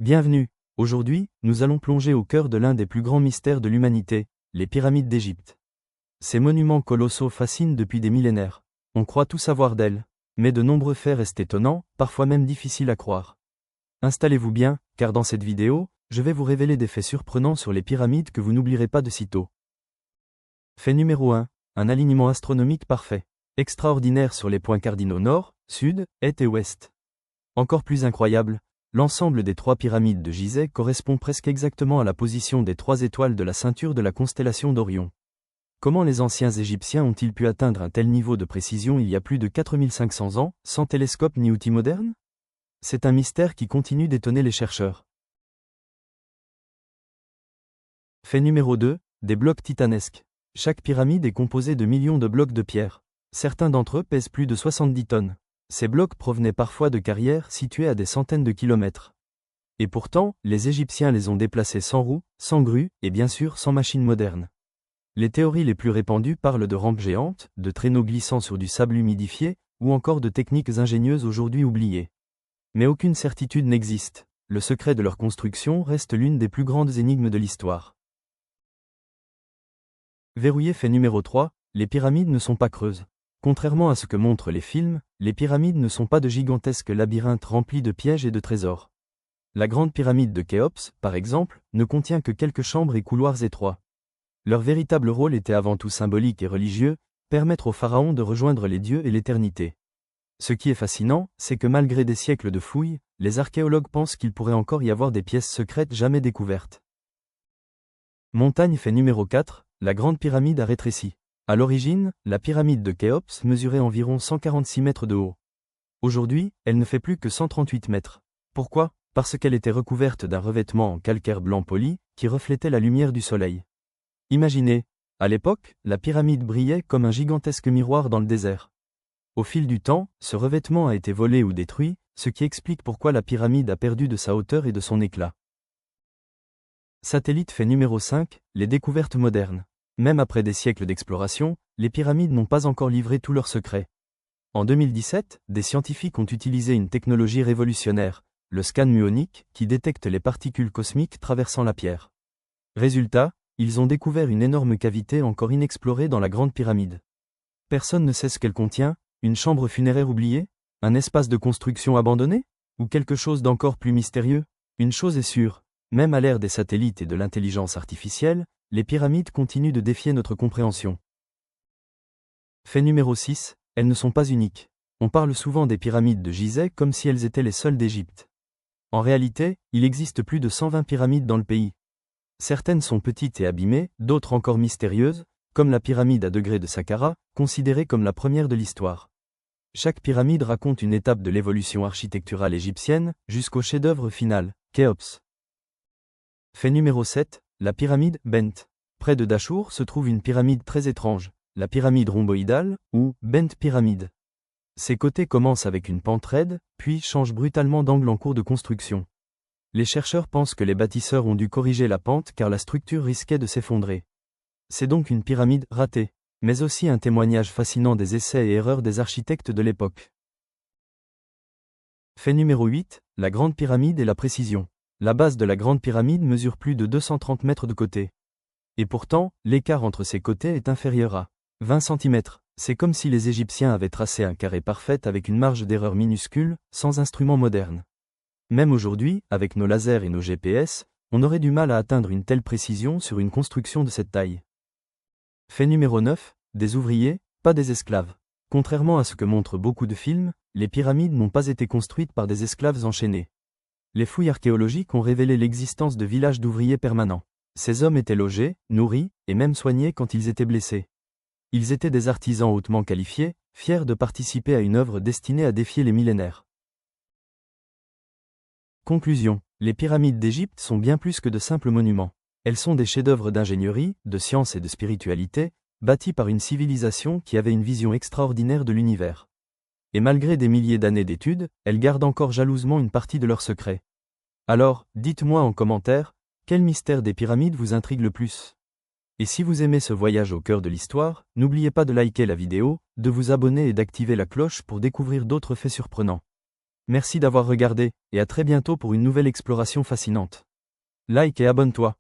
Bienvenue. Aujourd'hui, nous allons plonger au cœur de l'un des plus grands mystères de l'humanité, les pyramides d'Égypte. Ces monuments colossaux fascinent depuis des millénaires. On croit tout savoir d'elles, mais de nombreux faits restent étonnants, parfois même difficiles à croire. Installez-vous bien, car dans cette vidéo, je vais vous révéler des faits surprenants sur les pyramides que vous n'oublierez pas de sitôt. Fait numéro 1. Un alignement astronomique parfait. Extraordinaire sur les points cardinaux nord, sud, est et ouest. Encore plus incroyable, l'ensemble des 3 pyramides de Gizeh correspond presque exactement à la position des 3 étoiles de la ceinture de la constellation d'Orion. Comment les anciens Égyptiens ont-ils pu atteindre un tel niveau de précision il y a plus de 4500 ans, sans télescope ni outils modernes? C'est un mystère qui continue d'étonner les chercheurs. Fait numéro 2, des blocs titanesques. Chaque pyramide est composée de millions de blocs de pierre. Certains d'entre eux pèsent plus de 70 tonnes. Ces blocs provenaient parfois de carrières situées à des centaines de kilomètres. Et pourtant, les Égyptiens les ont déplacés sans roues, sans grues, et bien sûr sans machines modernes. Les théories les plus répandues parlent de rampes géantes, de traîneaux glissant sur du sable humidifié, ou encore de techniques ingénieuses aujourd'hui oubliées. Mais aucune certitude n'existe. Le secret de leur construction reste l'une des plus grandes énigmes de l'histoire. Verrouillé fait numéro 3, les pyramides ne sont pas creuses. Contrairement à ce que montrent les films, les pyramides ne sont pas de gigantesques labyrinthes remplis de pièges et de trésors. La grande pyramide de Khéops, par exemple, ne contient que quelques chambres et couloirs étroits. Leur véritable rôle était avant tout symbolique et religieux, permettre aux pharaons de rejoindre les dieux et l'éternité. Ce qui est fascinant, c'est que malgré des siècles de fouilles, les archéologues pensent qu'il pourrait encore y avoir des pièces secrètes jamais découvertes. Montagne fait numéro 4, la grande pyramide a rétréci. À l'origine, la pyramide de Khéops mesurait environ 146 mètres de haut. Aujourd'hui, elle ne fait plus que 138 mètres. Pourquoi? Parce qu'elle était recouverte d'un revêtement en calcaire blanc poli, qui reflétait la lumière du soleil. Imaginez, à l'époque, la pyramide brillait comme un gigantesque miroir dans le désert. Au fil du temps, ce revêtement a été volé ou détruit, ce qui explique pourquoi la pyramide a perdu de sa hauteur et de son éclat. Satellite fait numéro 5, les découvertes modernes. Même après des siècles d'exploration, les pyramides n'ont pas encore livré tous leurs secrets. En 2017, des scientifiques ont utilisé une technologie révolutionnaire, le scan muonique, qui détecte les particules cosmiques traversant la pierre. Résultat, ils ont découvert une énorme cavité encore inexplorée dans la grande pyramide. Personne ne sait ce qu'elle contient, une chambre funéraire oubliée, un espace de construction abandonné, ou quelque chose d'encore plus mystérieux. Une chose est sûre, même à l'ère des satellites et de l'intelligence artificielle, les pyramides continuent de défier notre compréhension. Fait numéro 6, elles ne sont pas uniques. On parle souvent des pyramides de Gizeh comme si elles étaient les seules d'Égypte. En réalité, il existe plus de 120 pyramides dans le pays. Certaines sont petites et abîmées, d'autres encore mystérieuses, comme la pyramide à degrés de Saqqara, considérée comme la première de l'histoire. Chaque pyramide raconte une étape de l'évolution architecturale égyptienne, jusqu'au chef-d'œuvre final, Khéops. Fait numéro 7, la pyramide Bent. Près de Dachour se trouve une pyramide très étrange, la pyramide rhomboïdale, ou Bent pyramide. Ses côtés commencent avec une pente raide, puis changent brutalement d'angle en cours de construction. Les chercheurs pensent que les bâtisseurs ont dû corriger la pente car la structure risquait de s'effondrer. C'est donc une pyramide ratée, mais aussi un témoignage fascinant des essais et erreurs des architectes de l'époque. Fait numéro 8, la grande pyramide et la précision. La base de la grande pyramide mesure plus de 230 mètres de côté. Et pourtant, l'écart entre ses côtés est inférieur à 20 cm. C'est comme si les Égyptiens avaient tracé un carré parfait avec une marge d'erreur minuscule, sans instruments modernes. Même aujourd'hui, avec nos lasers et nos GPS, on aurait du mal à atteindre une telle précision sur une construction de cette taille. Fait numéro 9, des ouvriers, pas des esclaves. Contrairement à ce que montrent beaucoup de films, les pyramides n'ont pas été construites par des esclaves enchaînés. Les fouilles archéologiques ont révélé l'existence de villages d'ouvriers permanents. Ces hommes étaient logés, nourris, et même soignés quand ils étaient blessés. Ils étaient des artisans hautement qualifiés, fiers de participer à une œuvre destinée à défier les millénaires. Conclusion. Les pyramides d'Égypte sont bien plus que de simples monuments. Elles sont des chefs-d'œuvre d'ingénierie, de science et de spiritualité, bâtis par une civilisation qui avait une vision extraordinaire de l'univers. Et malgré des milliers d'années d'études, elles gardent encore jalousement une partie de leurs secrets. Alors, dites-moi en commentaire, quel mystère des pyramides vous intrigue le plus? Et si vous aimez ce voyage au cœur de l'histoire, n'oubliez pas de liker la vidéo, de vous abonner et d'activer la cloche pour découvrir d'autres faits surprenants. Merci d'avoir regardé, et à très bientôt pour une nouvelle exploration fascinante. Like et abonne-toi.